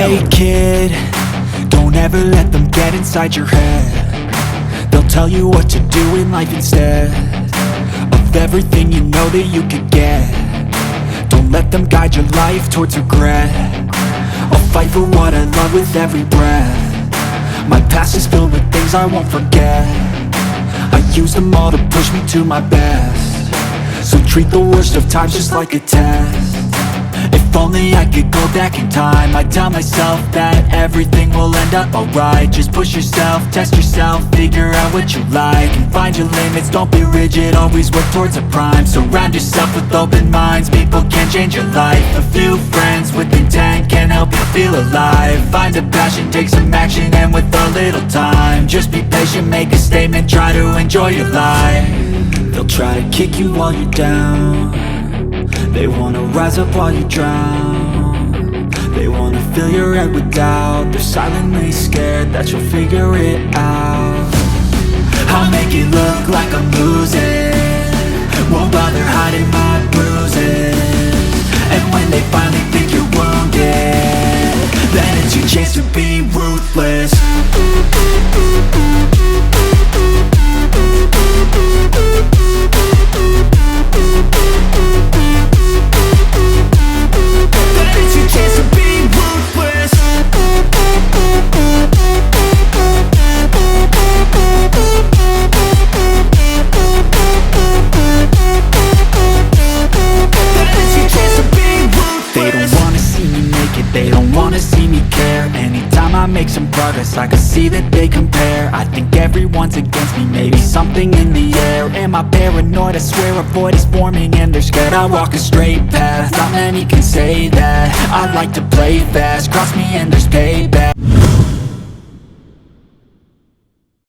Hey kid, don't ever let them get inside your head. They'll tell you what to do in life instead of everything you know that you could get. Don't let them guide your life towards regret. I'll fight for what I love with every breath. My past is filled with things I won't forget. I use them all to push me to my best. So treat the worst of times just like a test. If only I could go back in time, I'd tell myself that everything will end up alright. Just push yourself, test yourself, figure out what you like, and find your limits, don't be rigid, always work towards a prime. Surround yourself with open minds, people can change your life. A few friends with intent can help you feel alive. Find a passion, take some action, and with a little time, just be patient, make a statement, try to enjoy your life. They'll try to kick you while you're down. They wanna rise up while you drown. They wanna fill your head with doubt. They're silently scared that you'll figure it out. I'll make it look like I'm losing, won't bother hiding my bruises. And when they finally think you're wounded, then it's your chance to be ruthless. They don't wanna see me care. Anytime I make some progress, I can see that they compare. I think everyone's against me, maybe something in the air. Am I paranoid? I swear a void is forming and they're scared. I walk a straight path, not many can say that. I like to play fast, cross me and there's payback.